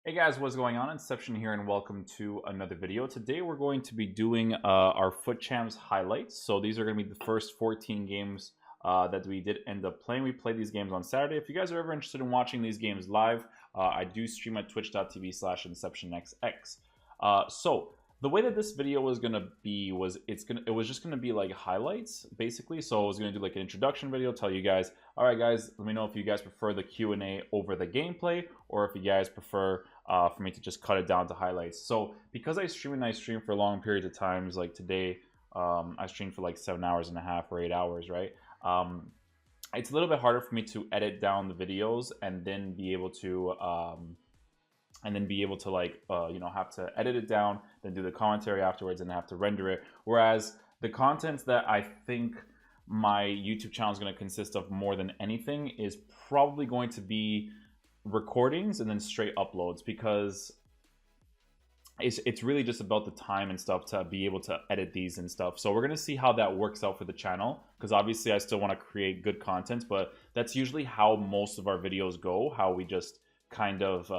Hey guys, what's going on? Inception here and welcome to another video. Today we're going to be doing our Futchamps highlights. So these are going to be the first 14 games that we did end up playing. We played these games on Saturday. If you guys are ever interested in watching these games live, I do stream at twitch.tv/InceptionXX. So the way that this video was gonna be was it was just gonna be like highlights basically. So I was gonna do like an introduction video, tell you guys, all right guys, let me know if you guys prefer the Q&A over the gameplay, or if you guys prefer for me to just cut it down to highlights. So because I stream for long periods of times, like today, I streamed for like 7 hours and a half or 8 hours, right? It's a little bit harder for me to edit down the videos and then be able to like have to edit it down, then do the commentary afterwards, and have to render it. Whereas the content that I think my YouTube channel is going to consist of more than anything is probably going to be recordings and then straight uploads, because it's really just about the time and stuff to be able to edit these and stuff. So we're going to see how that works out for the channel, because obviously I still want to create good content, but that's usually how most of our videos go, how we just kind of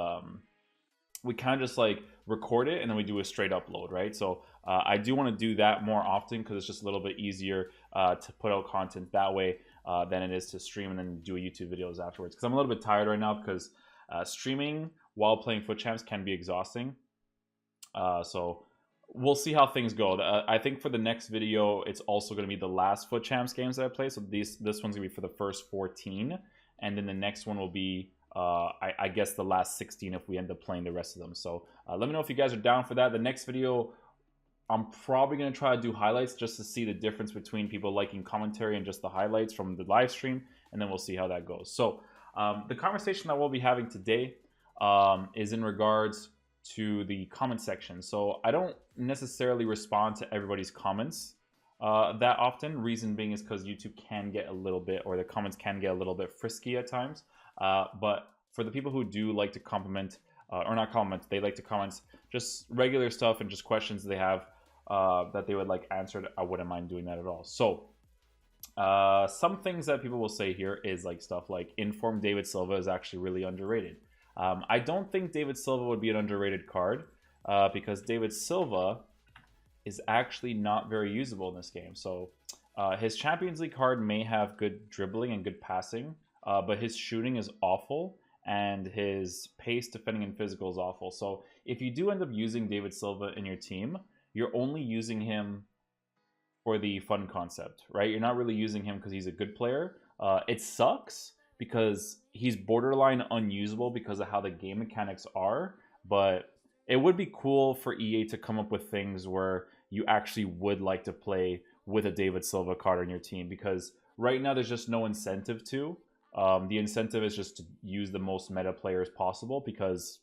just like record it and then we do a straight upload, right? So I do want to do that more often, because it's just a little bit easier to put out content that way than it is to stream and then do YouTube videos afterwards, because I'm a little bit tired right now, because streaming while playing Futchamps can be exhausting. So we'll see how things go. I think for the next video, it's also going to be the last Futchamps games that I play. So this one's going to be for the first 14, and then the next one will be I guess the last 16 if we end up playing the rest of them. So let me know if you guys are down for that. The next video, I'm probably going to try to do highlights just to see the difference between people liking commentary and just the highlights from the live stream, and then we'll see how that goes. So the conversation that we'll be having today is in regards to the comment section. So I don't necessarily respond to everybody's comments that often. Reason being is because YouTube can get a little bit, or the comments can get a little bit frisky at times. But for the people who do like to compliment, or not comment, they like to comment just regular stuff and just questions they have that they would like answered, I wouldn't mind doing that at all. So some things that people will say here is like stuff like Inform David Silva is actually really underrated. I don't think David Silva would be an underrated card because David Silva is actually not very usable in this game. So his Champions League card may have good dribbling and good passing, but his shooting is awful, and his pace, defending, and physical is awful. So if you do end up using David Silva in your team, you're only using him for the fun concept, right? You're not really using him because he's a good player. It sucks because he's borderline unusable because of how the game mechanics are, but it would be cool for EA to come up with things where you actually would like to play with a David Silva card in your team, because right now there's just no incentive to. The incentive is just to use the most meta players possible, because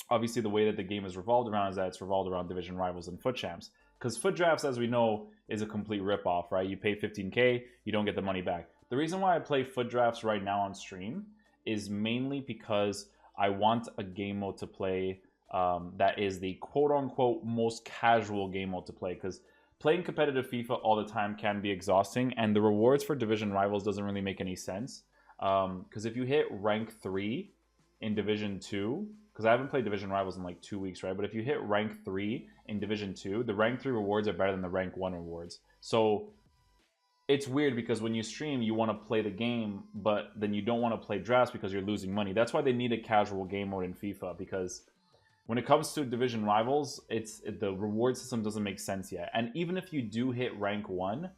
obviously the way that the game is revolved around is that it's revolved around division rivals and Futchamps. Because Foot Drafts, as we know, is a complete ripoff, right? You pay 15K, you don't get the money back. The reason why I play Foot Drafts right now on stream is mainly because I want a game mode to play that is the quote-unquote most casual game mode to play, because playing competitive FIFA all the time can be exhausting, and the rewards for division rivals doesn't really make any sense. Because if you hit rank 3 in Division 2, because I haven't played Division Rivals in like 2 weeks, right? But if you hit rank 3 in Division 2, the rank 3 rewards are better than the rank 1 rewards. So it's weird, because when you stream, you want to play the game, but then you don't want to play drafts because you're losing money. That's why they need a casual game mode in FIFA, because when it comes to Division Rivals, the reward system doesn't make sense yet. And even if you do hit rank 1,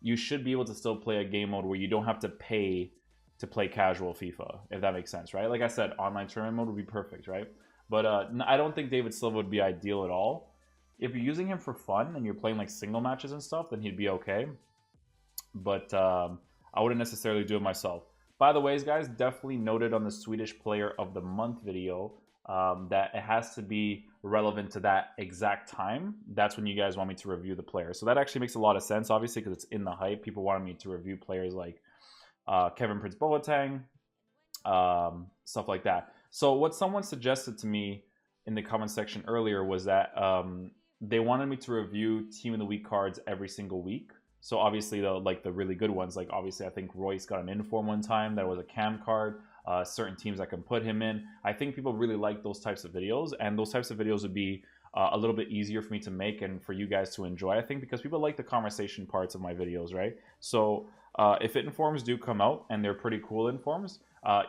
you should be able to still play a game mode where you don't have to pay to play casual FIFA, if that makes sense, right? Like I said, online tournament mode would be perfect, right? But I don't think David Silva would be ideal at all. If you're using him for fun and you're playing like single matches and stuff, then he'd be okay. But I wouldn't necessarily do it myself. By the way, guys, definitely noted on the Swedish Player of the Month video that it has to be relevant to that exact time. That's when you guys want me to review the player. So that actually makes a lot of sense, obviously, because it's in the hype. People wanted me to review players like Kevin Prince Boateng, stuff like that. So what someone suggested to me in the comment section earlier was that they wanted me to review Team of the Week cards every single week. So obviously the really good ones, like obviously I think Royce got an inform one time that was a cam card. certain teams I can put him in. I think people really like those types of videos, and those types of videos would be a little bit easier for me to make and for you guys to enjoy, I think, because people like the conversation parts of my videos, right? So if informs do come out and they're pretty cool informs,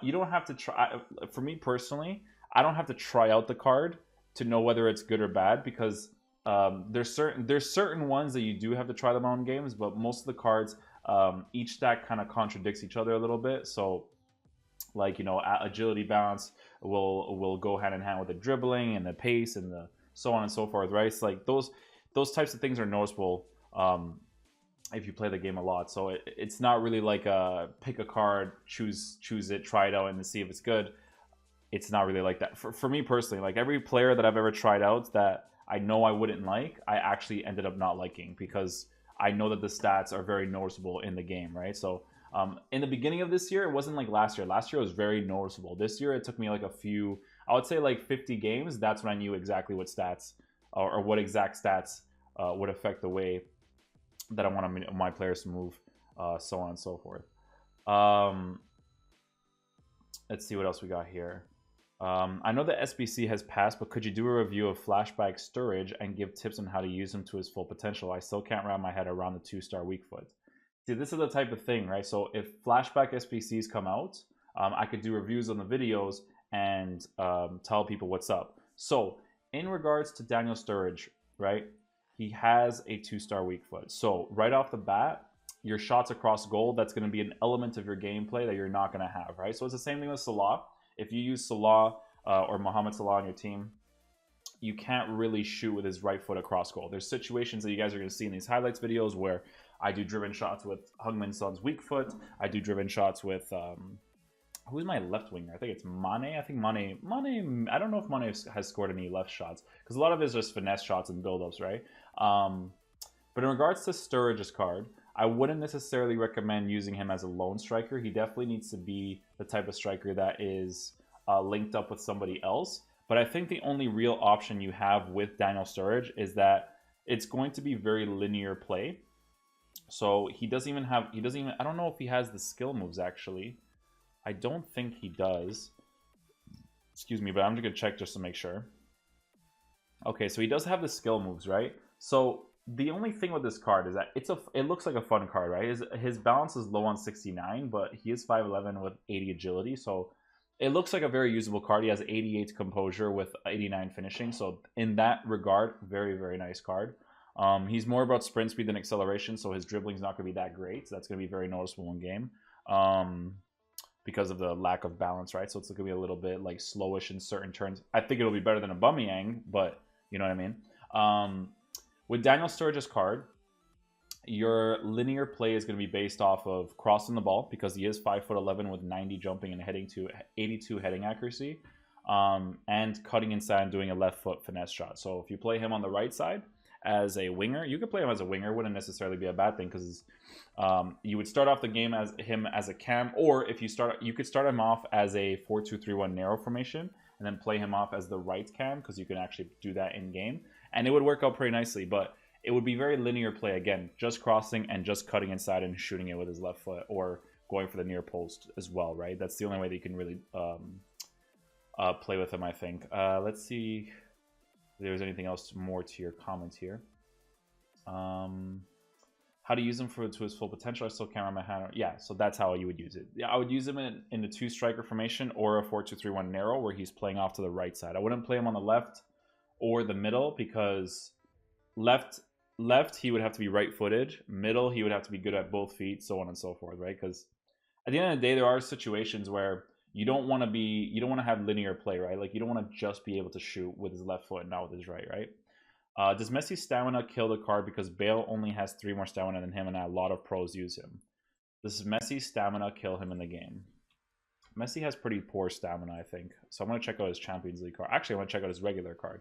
you don't have to try. For me personally, I don't have to try out the card to know whether it's good or bad, because there's certain ones that you do have to try them out in games, but most of the cards, each stack kind of contradicts each other a little bit. So like, you know, agility balance will go hand in hand with the dribbling and the pace and the so on and so forth, right? It's like those types of things are noticeable if you play the game a lot. So it's not really like pick a card, choose it, try it out, and see if it's good. It's not really like that. For me personally, like every player that I've ever tried out that I know I wouldn't like, I actually ended up not liking, because I know that the stats are very noticeable in the game, right? So in the beginning of this year, it wasn't like last year. Last year was very noticeable. This year, it took me like a few, I would say like 50 games. That's when I knew exactly what stats or what exact stats would affect the way that I want my players to move, so on and so forth. Let's see what else we got here. I know the SBC has passed, but could you do a review of Flashback Sturridge and give tips on how to use him to his full potential? I still can't wrap my head around the 2-star weak foot. See, this is the type of thing, right? So if Flashback SBCs come out, I could do reviews on the videos and tell people what's up. So in regards to Daniel Sturridge, right? He has a 2-star weak foot. So right off the bat, your shots across goal, that's going to be an element of your gameplay that you're not going to have, right? So it's the same thing with Salah. If you use Salah or Mohamed Salah on your team, you can't really shoot with his right foot across goal. There's situations that you guys are going to see in these highlights videos where I do driven shots with Heung-min Son's weak foot. I do driven shots with who's my left winger? I think it's Mane. I think Mane. I don't know if Mane has scored any left shots, because a lot of it is just finesse shots and build-ups, right? But in regards to Sturridge's card, I wouldn't necessarily recommend using him as a lone striker. He definitely needs to be the type of striker that is linked up with somebody else. But I think the only real option you have with Daniel Sturridge is that it's going to be very linear play. So he doesn't even, I don't know if he has the skill moves, actually. I don't think he does. Excuse me, but I'm just going to check just to make sure. Okay, so he does have the skill moves, right? So the only thing with this card is that it looks like a fun card, right? His balance is low on 69, but he is 5'11 with 80 agility, so it looks like a very usable card. He has 88 composure with 89 finishing, so in that regard, very, very nice card. He's more about sprint speed than acceleration, so his dribbling's not going to be that great, so that's going to be very noticeable in game because of the lack of balance, right? So it's going to be a little bit like slowish in certain turns. I think it'll be better than a Aubameyang, but you know what I mean? With Daniel Sturridge's card, your linear play is going to be based off of crossing the ball, because he is 5'11 with 90 jumping and heading to 82 heading accuracy, and cutting inside and doing a left foot finesse shot. So if you play him on the right side as a winger, you could play him as a winger. Wouldn't necessarily be a bad thing, because you would start off the game as him as a cam, or if you could start him off as a 4-2-3-1 narrow formation and then play him off as the right cam, because you can actually do that in game. And it would work out pretty nicely, but it would be very linear play. Again, just crossing and just cutting inside and shooting it with his left foot, or going for the near post as well, right? That's the only way that you can really play with him, I think. Let's see if there's anything else more to your comments here. How to use him to his full potential. I still can't remember my hand. Yeah, so that's how you would use it. Yeah, I would use him in the 2-striker formation or a 4-2-3-1 narrow, where he's playing off to the right side. I wouldn't play him on the left or the middle, because left he would have to be right-footed. Middle, he would have to be good at both feet, so on and so forth, right? Because at the end of the day, there are situations where you don't want to have linear play, right? Like, you don't want to just be able to shoot with his left foot and not with his right, right? Does Messi's stamina kill the card because Bale only has 3 more stamina than him and a lot of pros use him? Does Messi's stamina kill him in the game? Messi has pretty poor stamina, I think. So I'm going to check out his Champions League card. Actually, I want to check out his regular card.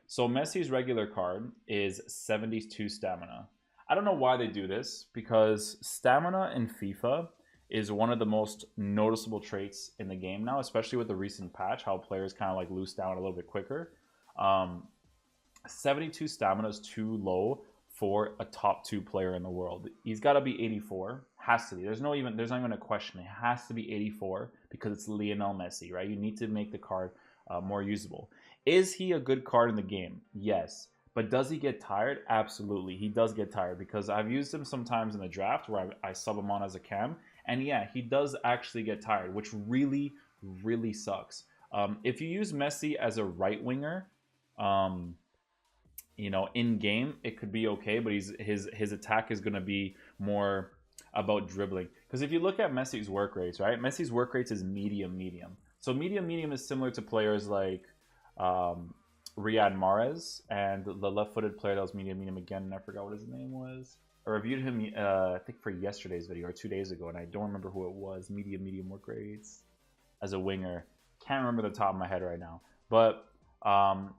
So Messi's regular card is 72 stamina. I don't know why they do this, because stamina in FIFA is one of the most noticeable traits in the game now, especially with the recent patch, how players kind of like lose down a little bit quicker. 72 stamina is too low for a top 2 player in the world. He's got to be 84. Has to be. There's not even a question. It has to be 84 because it's Lionel Messi, right? You need to make the card more usable. Is he a good card in the game? Yes. But does he get tired? Absolutely. He does get tired because I've used him sometimes in the draft where I sub him on as a cam. And yeah, he does actually get tired, which really, really sucks. If you use Messi as a right winger, you know, in game, it could be okay, but his attack is going to be more about dribbling. Because if you look at Messi's work rates, right? Messi's work rates is medium. So medium is similar to players like Riyad Mahrez and the left-footed player that was medium again, and I forgot what his name was. I reviewed him, I think for yesterday's video or 2 days ago, and I don't remember who it was. Medium work rates as a winger. Can't remember the top of my head right now. But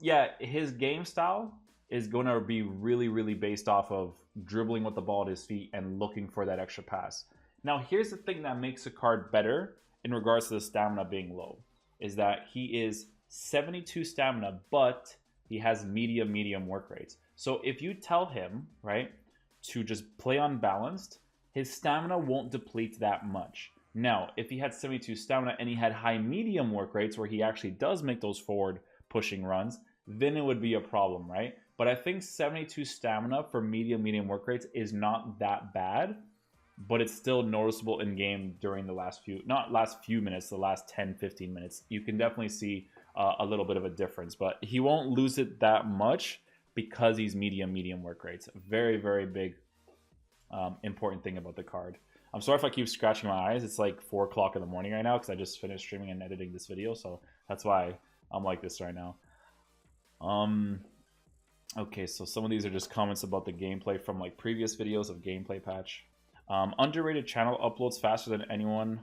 yeah, his game style is going to be really based off of dribbling with the ball at his feet and looking for that extra pass. Now, here's the thing that makes a card better in regards to the stamina being low, is that he is 72 stamina, but he has medium work rates. So if you tell him, right, to just play unbalanced, his stamina won't deplete that much. Now, if he had 72 stamina and he had high medium work rates where he actually does make those forward pushing runs, then it would be a problem, right? But I think 72 stamina for medium work rates is not that bad, but it's still noticeable in game during the last few, not last few minutes, the last 10-15 minutes. You can definitely see a little bit of a difference, but he won't lose it that much because he's medium work rates. Very big important thing about the card. I'm sorry if I keep scratching my eyes. It's like 4 o'clock in the morning right now because I just finished streaming and editing this video, so that's why I'm like this right now. Okay, so some of these are just comments about the gameplay from like previous videos of gameplay patch. Underrated channel uploads faster than anyone.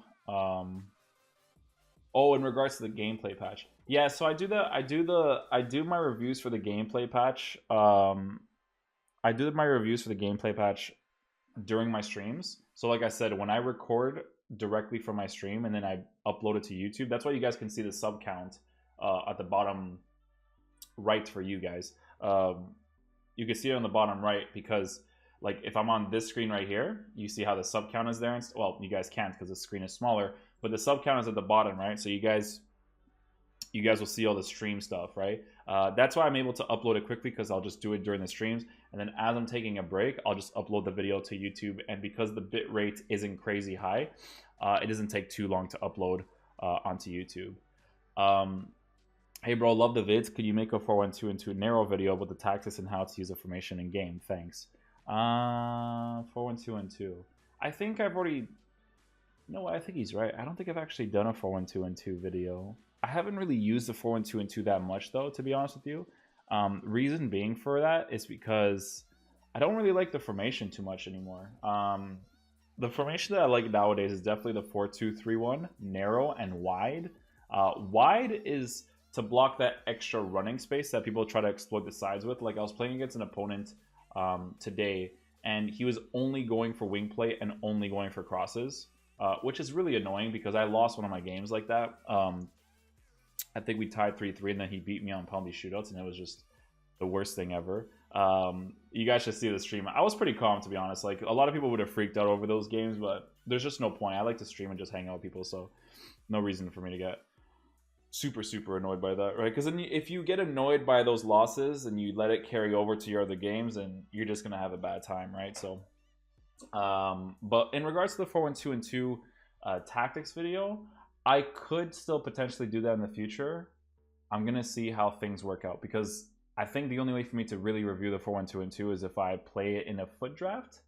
Oh, in regards to the gameplay patch, yeah. So I do my reviews for the gameplay patch. I do my reviews for the gameplay patch during my streams. So like I said, when I record directly from my stream and then I upload it to YouTube, that's why you guys can see the sub count at the bottom right for you guys. You can see it on the bottom right because like if I'm on this screen right here, you see how the sub count is there. Well, you guys can't because the screen is smaller, but the sub count is at the bottom, right? So you guys will see all the stream stuff, right? That's why I'm able to upload it quickly because I'll just do it during the streams. And then as I'm taking a break, I'll just upload the video to YouTube. And because the bit rate isn't crazy high, it doesn't take too long to upload onto YouTube. Hey bro, love the vids. Could you make a 4-1-2-2 narrow video about the tactics and how to use a formation in game? Thanks. 4-1-2-2. I think I've already... No, I think he's right. I don't think I've actually done a 4-1-2-2 video. I haven't really used the 4-1-2-2 that much though, to be honest with you. Reason being for that is because I don't really like the formation too much anymore. The formation that I like nowadays is definitely the 4-2-3-1, narrow and wide. Wide is to block that extra running space that people try to exploit the sides with. Like I was playing against an opponent today, and he was only going for wing play and only going for crosses, which is really annoying because I lost one of my games like that. I think we tied 3-3, and then he beat me on penalty shootouts, and it was just the worst thing ever. You guys should see the stream. I was pretty calm, to be honest. Like a lot of people would have freaked out over those games, but there's just no point. I like to stream and just hang out with people, so no reason for me to get super annoyed by that, right? Because then if you get annoyed by those losses and you let it carry over to your other games, then you're just gonna have a bad time, right? So but in regards to the 4-1-2-2 tactics video, I could still potentially do that in the future. I'm gonna see how things work out because I think the only way for me to really review the 4-1-2-2 is if I play it in a foot draft,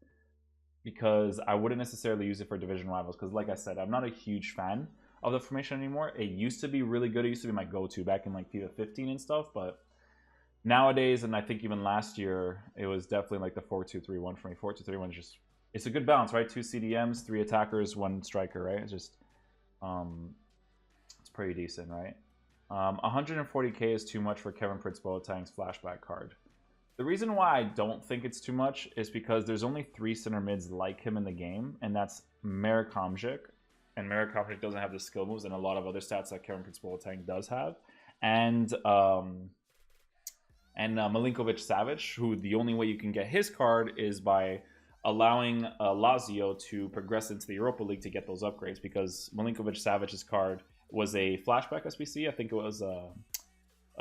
because I wouldn't necessarily use it for division rivals because like I said, I'm not a huge fan of the formation anymore. It used to be really good. It used to be my go-to back in like FIFA 15 and stuff, but nowadays, and I think even last year, it was definitely like the 4-2-3-1 for me. 4-2-3-1 is just, it's a good balance, right? 2 CDMs, 3 attackers, 1 striker, right? It's just, it's pretty decent, right? 140k is too much for Kevin Prince Boateng's flashback card. The reason why I don't think it's too much is because there's only 3 center mids like him in the game, and that's Marek Hamšík, and Marek Hamšík doesn't have the skill moves and a lot of other stats that Kevin Prince Boateng does have. And and Milinkovic-Savic, who the only way you can get his card is by allowing Lazio to progress into the Europa League to get those upgrades, because Milinkovic-Savic's card was a flashback SBC. I think it was a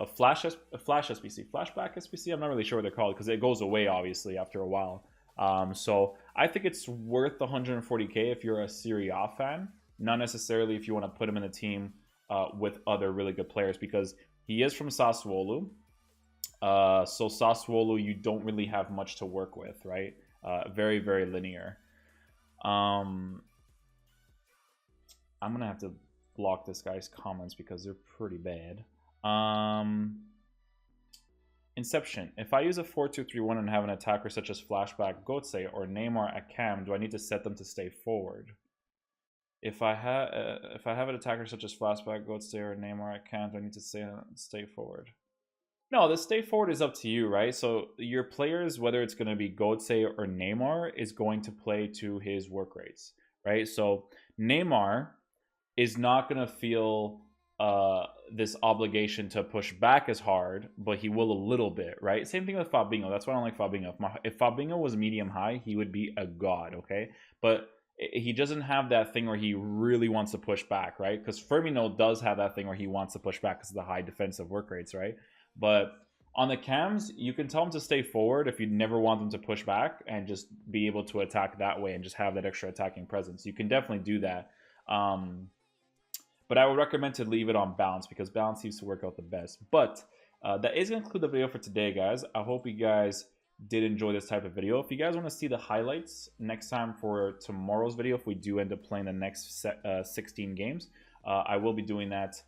flash SBC, flashback SBC. I'm not really sure what they're called because it goes away obviously after a while. So I think it's worth the 140k if you're a Serie A fan, not necessarily if you want to put him in a team with other really good players, because he is from Sassuolo. So Sassuolo, you don't really have much to work with, right? Very, very linear. I'm gonna have to block this guy's comments because they're pretty bad. Inception. If I use a 4-2-3-1 and have an attacker such as Flashback Götze or Neymar at cam, do I need to set them to stay forward? If I have an attacker such as Flashback Götze or Neymar at cam, do I need to stay forward? No, the stay forward is up to you, right? So your players, whether it's going to be Götze or Neymar, is going to play to his work rates, right? So Neymar is not going to feel this obligation to push back as hard, but he will a little bit, right? Same thing with Fabinho. That's why I don't like Fabinho. If Fabinho was medium high, he would be a god, okay? But he doesn't have that thing where he really wants to push back, right? Because Firmino does have that thing where he wants to push back because of the high defensive work rates, right? But on the cams, you can tell them to stay forward if you never want them to push back and just be able to attack that way and just have that extra attacking presence. You can definitely do that. But I would recommend to leave it on balance because balance seems to work out the best. But that is going to conclude the video for today, guys. I hope you guys did enjoy this type of video. If you guys want to see the highlights next time for tomorrow's video, if we do end up playing the next 16 games, I will be doing that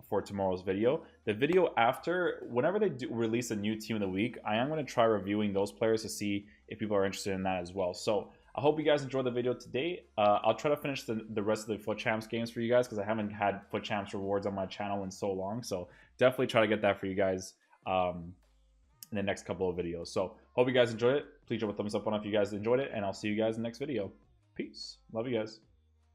for tomorrow's video. The video after, whenever they do release a new team of the week, I am going to try reviewing those players to see if people are interested in that as well. So I hope you guys enjoyed the video today. I'll try to finish the rest of the Futchamps games for you guys because I haven't had Futchamps rewards on my channel in so long. So definitely try to get that for you guys in the next couple of videos. So hope you guys enjoyed it. Please drop a thumbs up on it if you guys enjoyed it, and I'll see you guys in the next video. Peace. Love you guys.